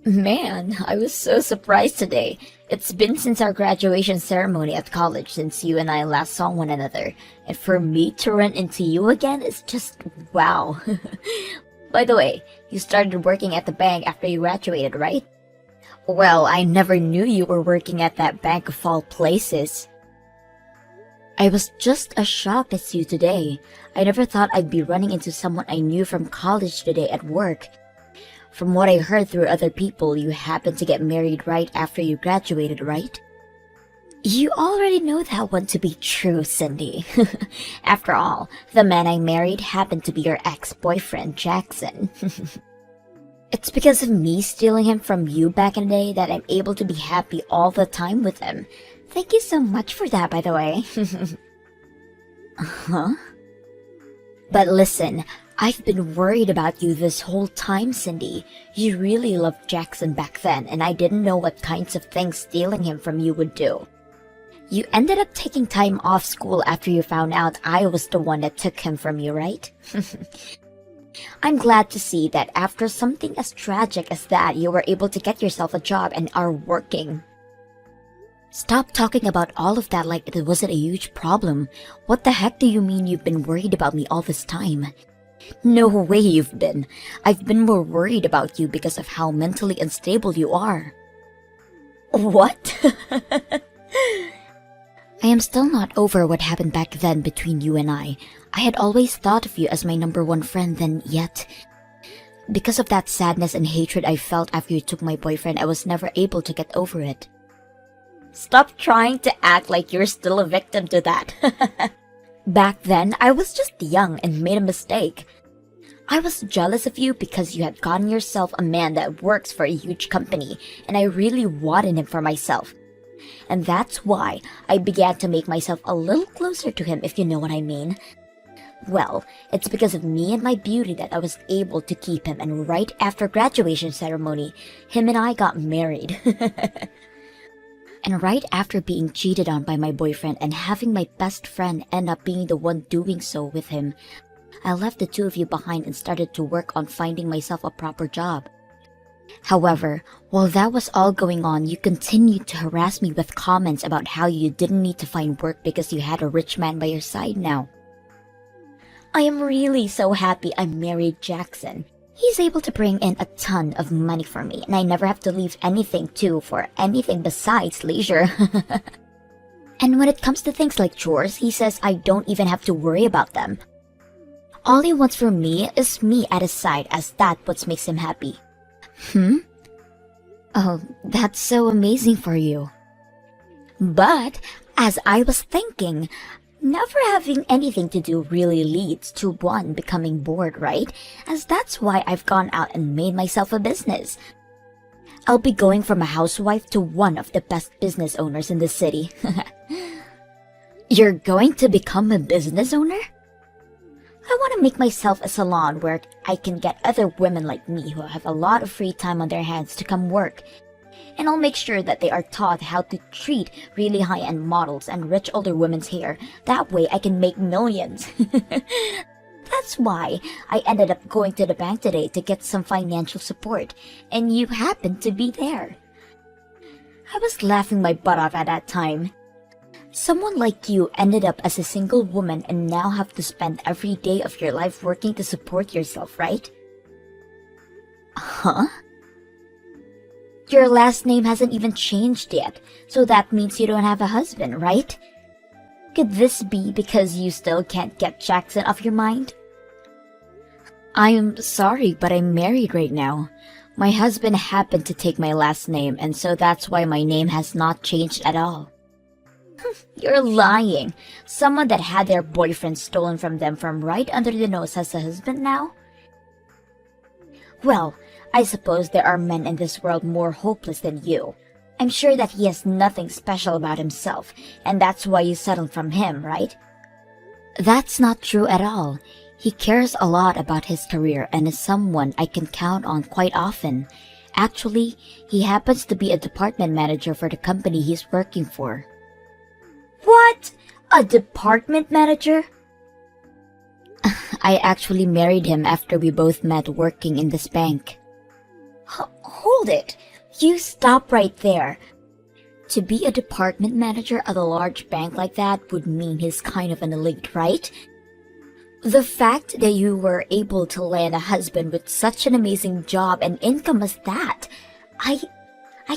Man, I was so surprised today. It's been since our graduation ceremony at college since you and I last saw one another. And for me to run into you again is just wow. By the way, you started working at the bank after you graduated, right? Well, I never knew you were working at that bank of all places. I was just as shocked as you today. I never thought I'd be running into someone I knew from college today at work. From what I heard through other people, you happened to get married right after you graduated, right? You already know that one to be true, Cindy. After all, the man I married happened to be your ex-boyfriend, Jackson. It's because of me stealing him from you back in the day that I'm able to be happy all the time with him. Thank you so much for that, by the way. Huh? But listen, I've been worried about you this whole time, Cindy. You really loved Jackson back then, and I didn't know what kinds of things stealing him from you would do. You ended up taking time off school after you found out I was the one that took him from you, right? I'm glad to see that after something as tragic as that, you were able to get yourself a job and are working. Stop talking about all of that like it wasn't a huge problem. What the heck do you mean you've been worried about me all this time? No way you've been. I've been more worried about you because of how mentally unstable you are. What? I am still not over what happened back then between you and I. I had always thought of you as my number one friend then, yet because of that sadness and hatred I felt after you took my boyfriend, I was never able to get over it. Stop trying to act like you're still a victim to that. Back then, I was just young and made a mistake. I was jealous of you because you had gotten yourself a man that works for a huge company, and I really wanted him for myself. And that's why I began to make myself a little closer to him, if you know what I mean. Well, it's because of me and my beauty that I was able to keep him, and right after graduation ceremony, him and I got married. And right after being cheated on by my boyfriend and having my best friend end up being the one doing so with him, I left the two of you behind and started to work on finding myself a proper job. However, while that was all going on, you continued to harass me with comments about how you didn't need to find work because you had a rich man by your side now. I am really so happy I married Jackson. He's able to bring in a ton of money for me, and I never have to leave anything for anything besides leisure. And when it comes to things like chores, he says I don't even have to worry about them. All he wants from me is me at his side, as that's what makes him happy. Oh, that's so amazing for you. But, as I was thinking, never having anything to do really leads to one becoming bored, right? As that's why I've gone out and made myself a business. I'll be going from a housewife to one of the best business owners in the city. You're going to become a business owner? I want to make myself a salon where I can get other women like me who have a lot of free time on their hands to come work. And I'll make sure that they are taught how to treat really high-end models and rich older women's hair. That way I can make millions. That's why I ended up going to the bank today to get some financial support, and you happened to be there. I was laughing my butt off at that time. Someone like you ended up as a single woman and now have to spend every day of your life working to support yourself, right? Huh? Your last name hasn't even changed yet, so that means you don't have a husband, right? Could this be because you still can't get Jackson off your mind? I'm sorry, but I'm married right now. My husband happened to take my last name, and so that's why my name has not changed at all. You're lying. Someone that had their boyfriend stolen from them from right under the nose has a husband now? Well, I suppose there are men in this world more hopeless than you. I'm sure that he has nothing special about himself, and that's why you settled from him, right? That's not true at all. He cares a lot about his career and is someone I can count on quite often. Actually, he happens to be a department manager for the company he's working for. What? A department manager? I actually married him after we both met working in this bank. Hold it! You stop right there. To be a department manager at a large bank like that would mean he's kind of an elite, right? The fact that you were able to land a husband with such an amazing job and income as that, I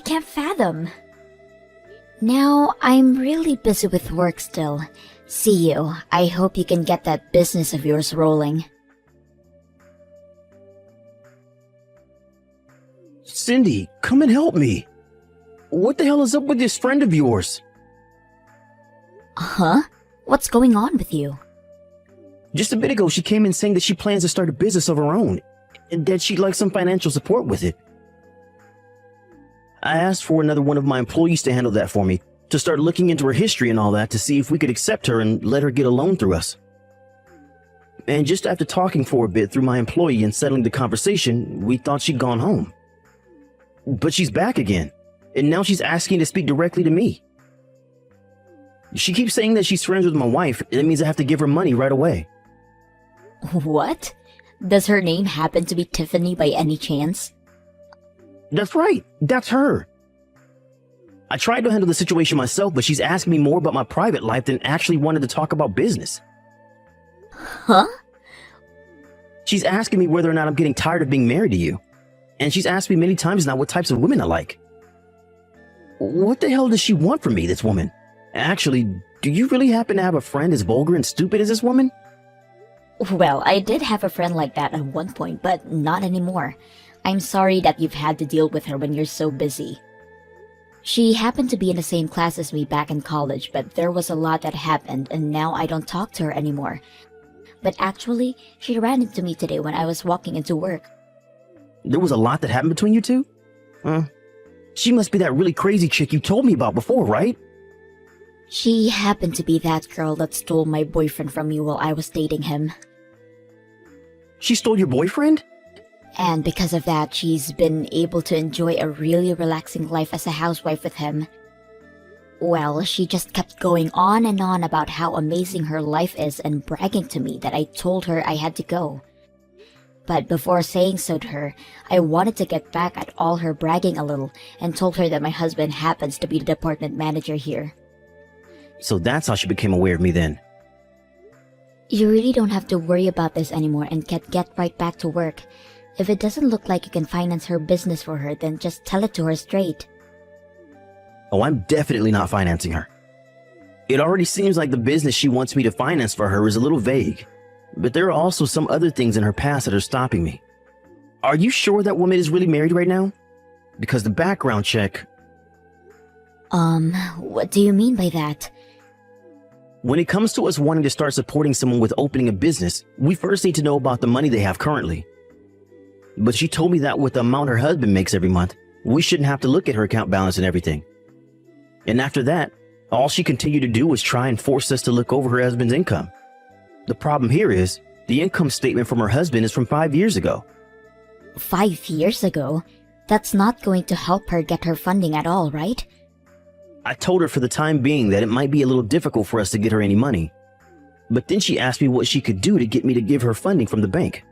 can't fathom. Now, I'm really busy with work still. See you. I hope you can get that business of yours rolling. Cindy, come and help me. What the hell is up with this friend of yours? Huh? What's going on with you? Just a bit ago, she came in saying that she plans to start a business of her own, and that she'd like some financial support with it. I asked for another one of my employees to handle that for me, to start looking into her history and all that to see if we could accept her and let her get a loan through us. And just after talking for a bit through my employee and settling the conversation, we thought she'd gone home. But she's back again, and now she's asking to speak directly to me. She keeps saying that she's friends with my wife, and that means I have to give her money right away. What? Does her name happen to be Tiffany by any chance? That's right, that's her. I tried to handle the situation myself, but she's asking me more about my private life than actually wanted to talk about business. Huh? She's asking me whether or not I'm getting tired of being married to you. And she's asked me many times now what types of women I like. What the hell does she want from me, this woman? Actually, do you really happen to have a friend as vulgar and stupid as this woman? Well, I did have a friend like that at one point, but not anymore. I'm sorry that you've had to deal with her when you're so busy. She happened to be in the same class as me back in college, but there was a lot that happened and now I don't talk to her anymore. But actually, she ran into me today when I was walking into work. There was a lot that happened between you two? She must be that really crazy chick you told me about before, right? She happened to be that girl that stole my boyfriend from me while I was dating him. She stole your boyfriend? And because of that, she's been able to enjoy a really relaxing life as a housewife with him. Well, she just kept going on and on about how amazing her life is and bragging to me that I told her I had to go. But before saying so to her, I wanted to get back at all her bragging a little and told her that my husband happens to be the department manager here. So that's how she became aware of me then. You really don't have to worry about this anymore and can get right back to work. If it doesn't look like you can finance her business for her, then just tell it to her straight. Oh, I'm definitely not financing her. It already seems like the business she wants me to finance for her is a little vague. But there are also some other things in her past that are stopping me. Are you sure that woman is really married right now? Because the background check... What do you mean by that? When it comes to us wanting to start supporting someone with opening a business, we first need to know about the money they have currently. But she told me that with the amount her husband makes every month, we shouldn't have to look at her account balance and everything. And after that, all she continued to do was try and force us to look over her husband's income. The problem here is, the income statement from her husband is from 5 years ago. 5 years ago? That's not going to help her get her funding at all, right? I told her for the time being that it might be a little difficult for us to get her any money. But then she asked me what she could do to get me to give her funding from the bank.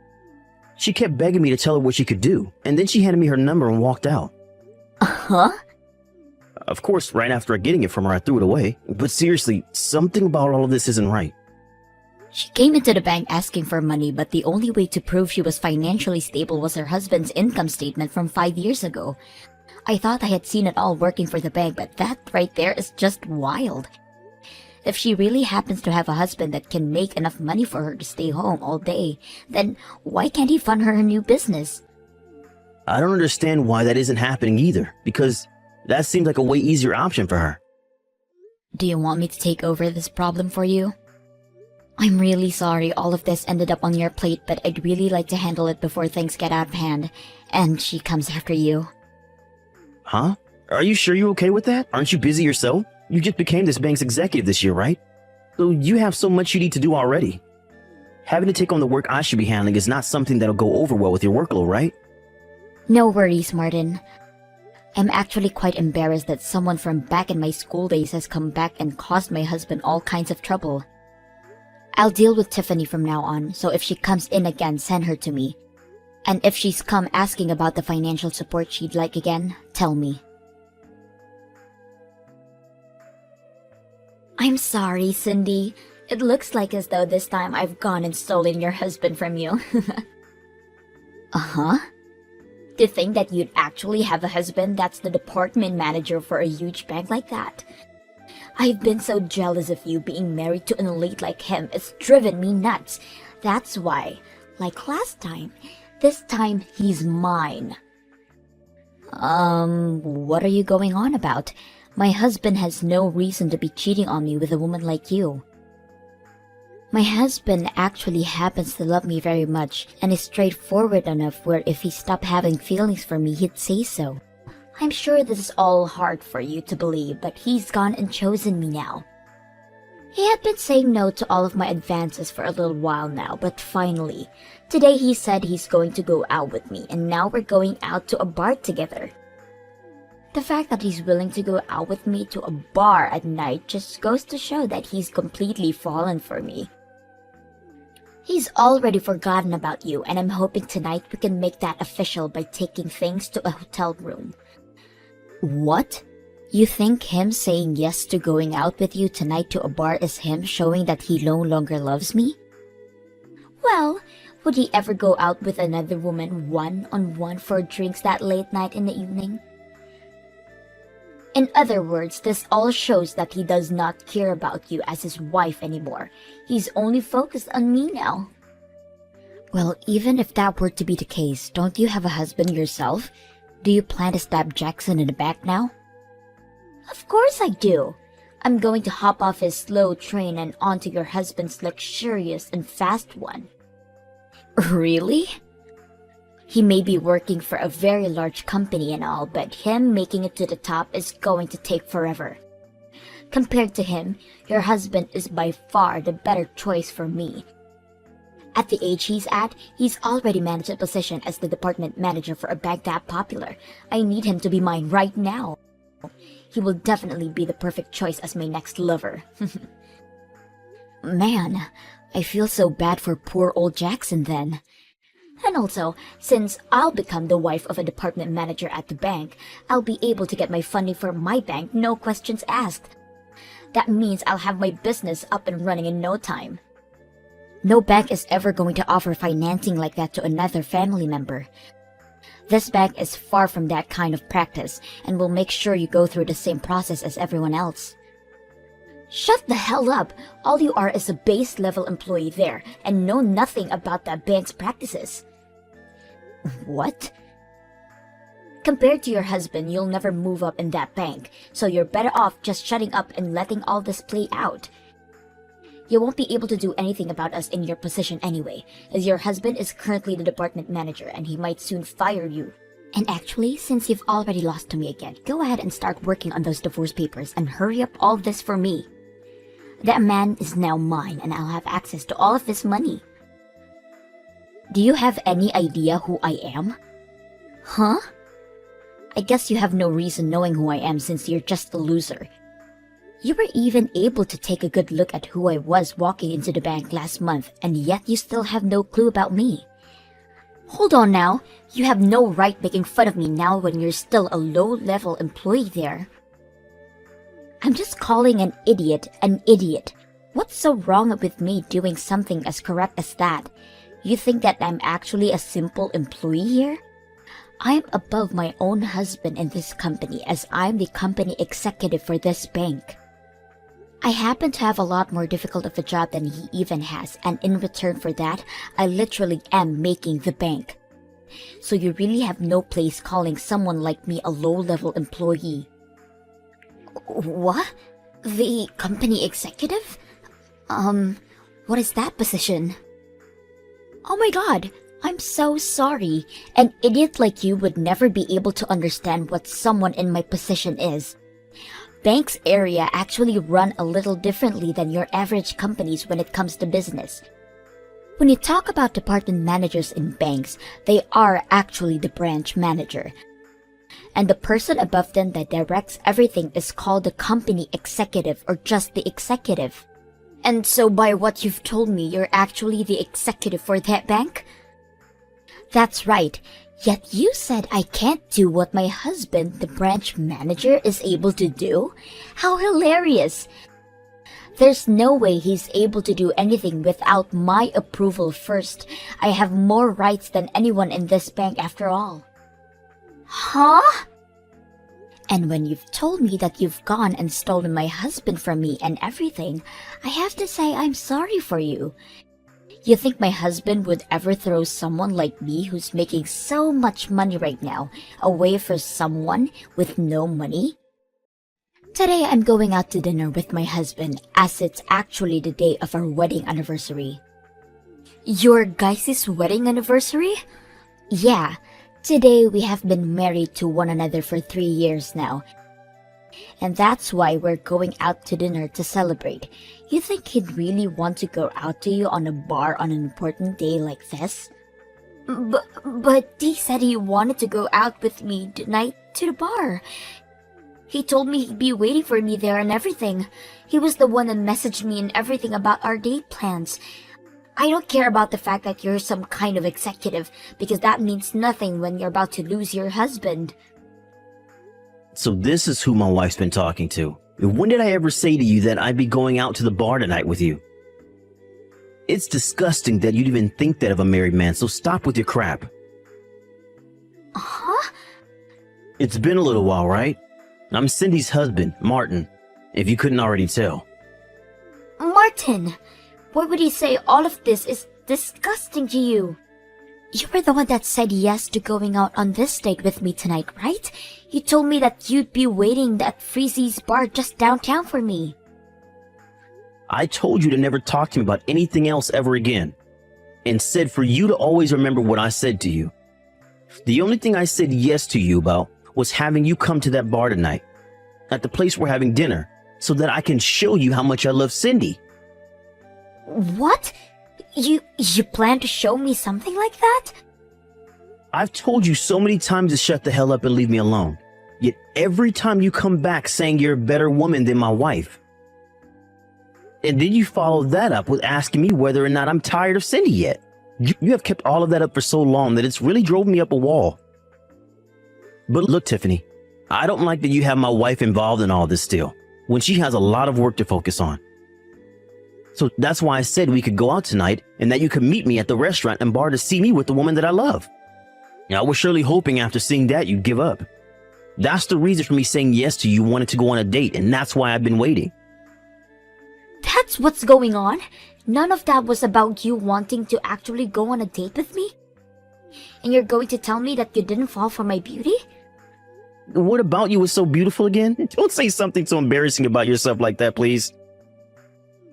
She kept begging me to tell her what she could do, and then she handed me her number and walked out. Huh? Of course, right after getting it from her, I threw it away. But seriously, something about all of this isn't right. She came into the bank asking for money, but the only way to prove she was financially stable was her husband's income statement from 5 years ago. I thought I had seen it all working for the bank, but that right there is just wild. If she really happens to have a husband that can make enough money for her to stay home all day, then why can't he fund her new business? I don't understand why that isn't happening either, because that seems like a way easier option for her. Do you want me to take over this problem for you? I'm really sorry all of this ended up on your plate, but I'd really like to handle it before things get out of hand, and she comes after you. Huh? Are you sure you're okay with that? Aren't you busy yourself? You just became this bank's executive this year, right? So you have so much you need to do already. Having to take on the work I should be handling is not something that'll go over well with your workload, right? No worries, Martin. I'm actually quite embarrassed that someone from back in my school days has come back and caused my husband all kinds of trouble. I'll deal with Tiffany from now on, so if she comes in again, send her to me. And if she's come asking about the financial support she'd like again, tell me. I'm sorry, Cindy. It looks like as though this time I've gone and stolen your husband from you. Uh-huh. To think that you'd actually have a husband that's the department manager for a huge bank like that. I've been so jealous of you being married to an elite like him. It's driven me nuts. That's why, like last time, this time he's mine. What are you going on about? My husband has no reason to be cheating on me with a woman like you. My husband actually happens to love me very much and is straightforward enough where if he stopped having feelings for me, he'd say so. I'm sure this is all hard for you to believe, but he's gone and chosen me now. He had been saying no to all of my advances for a little while now, but finally, today he said he's going to go out with me, and now we're going out to a bar together. The fact that he's willing to go out with me to a bar at night just goes to show that he's completely fallen for me. He's already forgotten about you, and I'm hoping tonight we can make that official by taking things to a hotel room. What? You think him saying yes to going out with you tonight to a bar is him showing that he no longer loves me? Well, would he ever go out with another woman one-on-one for drinks that late night in the evening? In other words, this all shows that he does not care about you as his wife anymore. He's only focused on me now. Well, even if that were to be the case, don't you have a husband yourself? Do you plan to stab Jackson in the back now? Of course I do. I'm going to hop off his slow train and onto your husband's luxurious and fast one. Really? He may be working for a very large company and all, but him making it to the top is going to take forever. Compared to him, your husband is by far the better choice for me. At the age he's at, he's already managed a position as the department manager for a bank that popular. I need him to be mine right now. He will definitely be the perfect choice as my next lover. Man, I feel so bad for poor old Jackson then. And also, since I'll become the wife of a department manager at the bank, I'll be able to get my funding for my bank, no questions asked. That means I'll have my business up and running in no time. No bank is ever going to offer financing like that to another family member. This bank is far from that kind of practice and will make sure you go through the same process as everyone else. Shut the hell up! All you are is a base-level employee there and know nothing about that bank's practices. What? Compared to your husband, you'll never move up in that bank, so you're better off just shutting up and letting all this play out. You won't be able to do anything about us in your position anyway, as your husband is currently the department manager and he might soon fire you. And actually, since you've already lost to me again, go ahead and start working on those divorce papers and hurry up all this for me. That man is now mine and I'll have access to all of his money. Do you have any idea who I am? Huh? I guess you have no reason knowing who I am since you're just a loser. You were even able to take a good look at who I was walking into the bank last month, and yet you still have no clue about me. Hold on now, you have no right making fun of me now when you're still a low-level employee there. I'm just calling an idiot an idiot. What's so wrong with me doing something as correct as that? You think that I'm actually a simple employee here? I'm above my own husband in this company as I'm the company executive for this bank. I happen to have a lot more difficult of a job than he even has, and in return for that, I literally am making the bank. So you really have no place calling someone like me a low-level employee. What? The company executive? What is that position? Oh my god, I'm so sorry. An idiot like you would never be able to understand what someone in my position is. Banks area actually run a little differently than your average companies when it comes to business. When you talk about department managers in banks, they are actually the branch manager. And the person above them that directs everything is called the company executive or just the executive. And so by what you've told me, you're actually the executive for that bank? That's right. Yet you said I can't do what my husband, the branch manager, is able to do? How hilarious! There's no way he's able to do anything without my approval first. I have more rights than anyone in this bank after all. Huh? And when you've told me that you've gone and stolen my husband from me and everything, I have to say I'm sorry for you. You think my husband would ever throw someone like me who's making so much money right now away for someone with no money? Today I'm going out to dinner with my husband as it's actually the day of our wedding anniversary. Your guys' wedding anniversary? Yeah, today we have been married to one another for 3 years now. And that's why we're going out to dinner to celebrate. You think he'd really want to go out to you on a bar on an important day like this? But he said he wanted to go out with me tonight to the bar. He told me he'd be waiting for me there and everything. He was the one that messaged me and everything about our date plans. I don't care about the fact that you're some kind of executive, because that means nothing when you're about to lose your husband. So this is who my wife's been talking to. When did I ever say to you that I'd be going out to the bar tonight with you? It's disgusting that you'd even think that of a married man, so stop with your crap. Huh? It's been a little while, right? I'm Cindy's husband, Martin, if you couldn't already tell. Martin! Why would he say all of this is disgusting to you? You were the one that said yes to going out on this date with me tonight, right? You told me that you'd be waiting at Freezy's bar just downtown for me. I told you to never talk to me about anything else ever again, and said for you to always remember what I said to you. The only thing I said yes to you about was having you come to that bar tonight, at the place we're having dinner, so that I can show you how much I love Cindy. What? You plan to show me something like that? I've told you so many times to shut the hell up and leave me alone. Yet every time you come back saying you're a better woman than my wife. And then you follow that up with asking me whether or not I'm tired of Cindy yet. You have kept all of that up for so long that it's really drove me up a wall. But look, Tiffany, I don't like that you have my wife involved in all this still, when she has a lot of work to focus on. So that's why I said we could go out tonight and that you could meet me at the restaurant and bar to see me with the woman that I love. I was surely hoping after seeing that you'd give up. That's the reason for me saying yes to you wanted to go on a date, and that's why I've been waiting. That's what's going on? None of that was about you wanting to actually go on a date with me? And you're going to tell me that you didn't fall for my beauty? What about you was so beautiful again? Don't say something so embarrassing about yourself like that, please.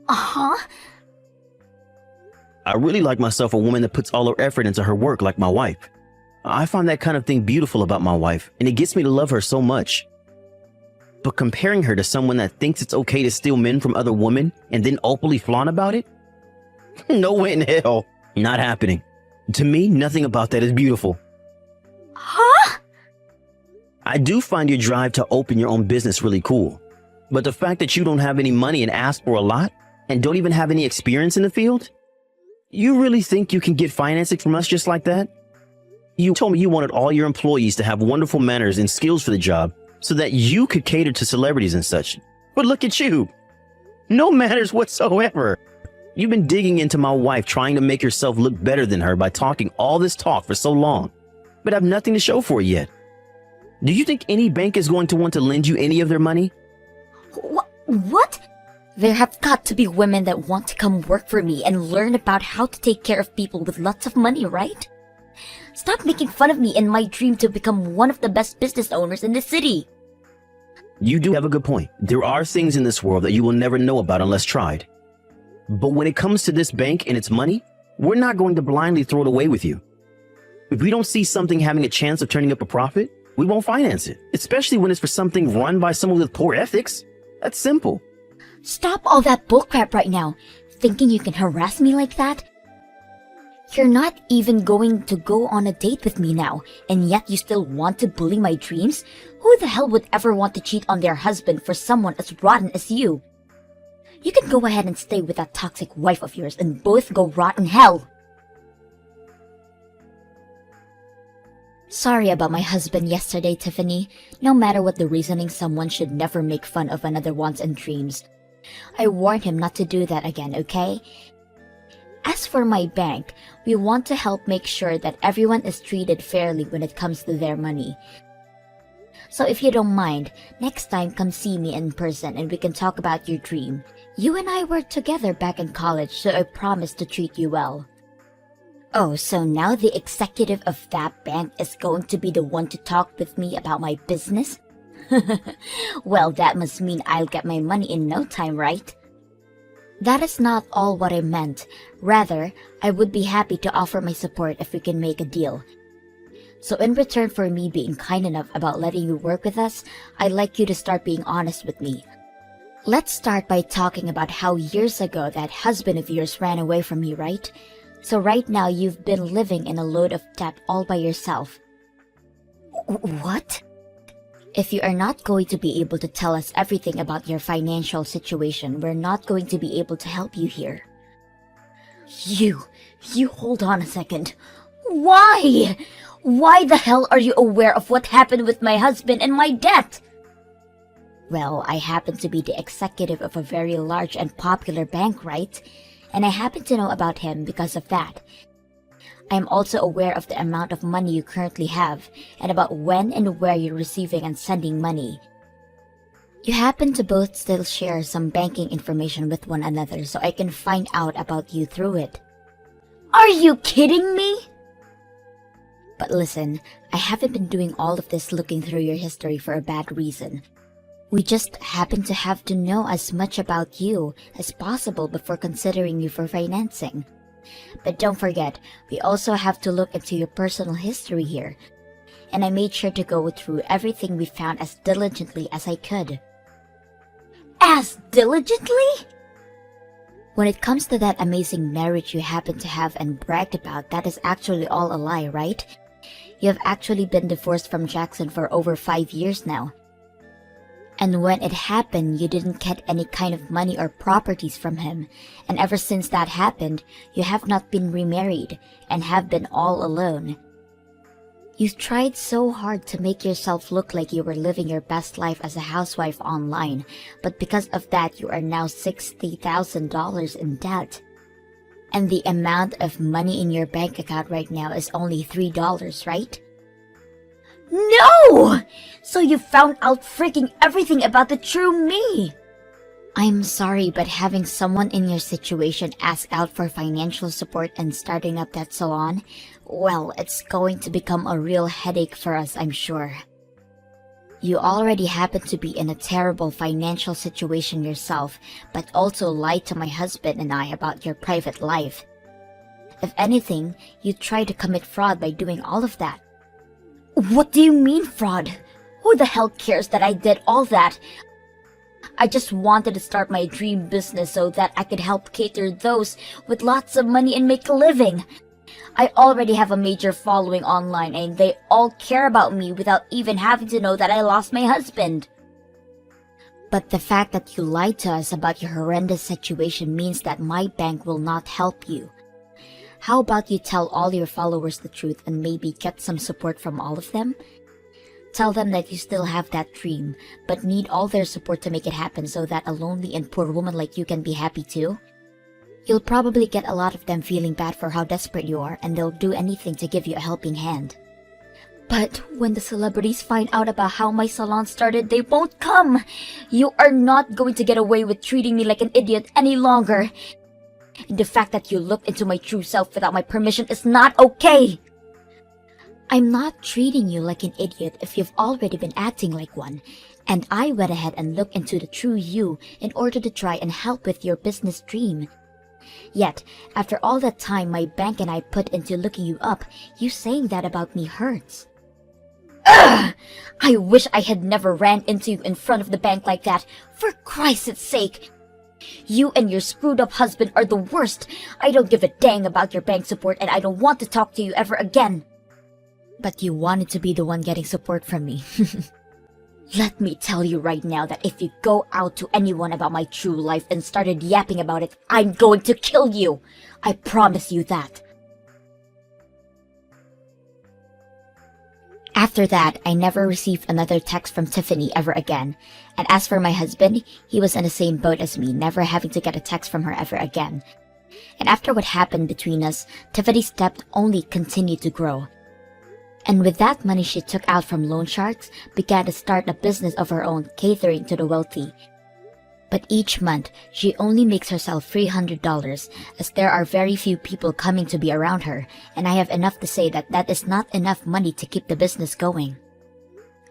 Uh-huh. I really like myself a woman that puts all her effort into her work like my wife. I find that kind of thing beautiful about my wife, and it gets me to love her so much. But comparing her to someone that thinks it's okay to steal men from other women and then openly flaunt about it? No way in hell. Not happening. To me, nothing about that is beautiful. Huh? I do find your drive to open your own business really cool. But the fact that you don't have any money and ask for a lot, and don't even have any experience in the field? You really think you can get financing from us just like that? You told me you wanted all your employees to have wonderful manners and skills for the job so that you could cater to celebrities and such. But look at you. No manners whatsoever. You've been digging into my wife, trying to make yourself look better than her by talking all this talk for so long, but have nothing to show for it yet. Do you think any bank is going to want to lend you any of their money? What? There have got to be women that want to come work for me and learn about how to take care of people with lots of money, right? Stop making fun of me in my dream to become one of the best business owners in the city. You do have a good point. There are things in this world that you will never know about unless tried. But when it comes to this bank and its money, we're not going to blindly throw it away with you. If we don't see something having a chance of turning up a profit, we won't finance it, especially when it's for something run by someone with poor ethics. That's simple. Stop all that bullcrap right now. Thinking you can harass me like that? You're not even going to go on a date with me now, and yet you still want to bully my dreams? Who the hell would ever want to cheat on their husband for someone as rotten as you? You can go ahead and stay with that toxic wife of yours and both go rot in hell. Sorry about my husband yesterday, Tiffany. No matter what the reasoning, someone should never make fun of another wants and dreams. I warned him not to do that again, okay? As for my bank, we want to help make sure that everyone is treated fairly when it comes to their money. So if you don't mind, next time come see me in person and we can talk about your dream. You and I worked together back in college, so I promise to treat you well. Oh, so now the executive of that bank is going to be the one to talk with me about my business? Well, that must mean I'll get my money in no time, right? That is not all what I meant. Rather, I would be happy to offer my support if we can make a deal. So in return for me being kind enough about letting you work with us, I'd like you to start being honest with me. Let's start by talking about how years ago that husband of yours ran away from you, right? So right now you've been living in a load of debt all by yourself. What? If you are not going to be able to tell us everything about your financial situation, we're not going to be able to help you here. You hold on a second. Why? Why the hell are you aware of what happened with my husband and my debt? Well, I happen to be the executive of a very large and popular bank, right? And I happen to know about him because of that. I am also aware of the amount of money you currently have and about when and where you're receiving and sending money. You happen to both still share some banking information with one another, so I can find out about you through it. Are you kidding me? But listen, I haven't been doing all of this looking through your history for a bad reason. We just happen to have to know as much about you as possible before considering you for financing. But don't forget, we also have to look into your personal history here. And I made sure to go through everything we found as diligently as I could. As diligently? When it comes to that amazing marriage you happen to have and bragged about, that is actually all a lie, right? You have actually been divorced from Jackson for over 5 years now. And when it happened, you didn't get any kind of money or properties from him. And ever since that happened, you have not been remarried and have been all alone. You tried so hard to make yourself look like you were living your best life as a housewife online, but because of that, you are now $60,000 in debt. And the amount of money in your bank account right now is only $3, right? No! So you found out freaking everything about the true me! I'm sorry, but having someone in your situation ask out for financial support and starting up that salon, well, it's going to become a real headache for us, I'm sure. You already happen to be in a terrible financial situation yourself, but also lied to my husband and I about your private life. If anything, you tried to commit fraud by doing all of that. What do you mean fraud? Who the hell cares that I did all that? I just wanted to start my dream business so that I could help cater those with lots of money and make a living. I already have a major following online and they all care about me without even having to know that I lost my husband. But the fact that you lied to us about your horrendous situation means that my bank will not help you. How about you tell all your followers the truth and maybe get some support from all of them? Tell them that you still have that dream, but need all their support to make it happen so that a lonely and poor woman like you can be happy too. You'll probably get a lot of them feeling bad for how desperate you are, and they'll do anything to give you a helping hand. But when the celebrities find out about how my salon started, they won't come! You are not going to get away with treating me like an idiot any longer! And the fact that you looked into my true self without my permission is not okay! I'm not treating you like an idiot if you've already been acting like one, and I went ahead and looked into the true you in order to try and help with your business dream. Yet, after all that time my bank and I put into looking you up, you saying that about me hurts. Ugh! I wish I had never ran into you in front of the bank like that, for Christ's sake! You and your screwed up husband are the worst. I don't give a dang about your bank support and I don't want to talk to you ever again. But you wanted to be the one getting support from me. Let me tell you right now that if you go out to anyone about my true life and started yapping about it, I'm going to kill you. I promise you that. After that, I never received another text from Tiffany ever again. And as for my husband, he was in the same boat as me, never having to get a text from her ever again. And after what happened between us, Tiffany's debt only continued to grow. And with that money she took out from loan sharks, began to start a business of her own, catering to the wealthy. But each month, she only makes herself $300, as there are very few people coming to be around her, and I have enough to say that that is not enough money to keep the business going.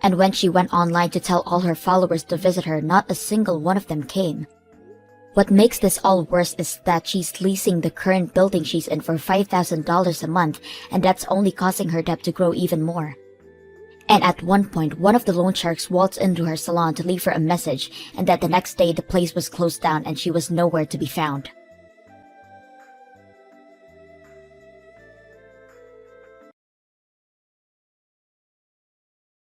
And when she went online to tell all her followers to visit her, not a single one of them came. What makes this all worse is that she's leasing the current building she's in for $5,000 a month, and that's only causing her debt to grow even more. And at one point, one of the loan sharks waltzed into her salon to leave her a message, and that the next day the place was closed down and she was nowhere to be found.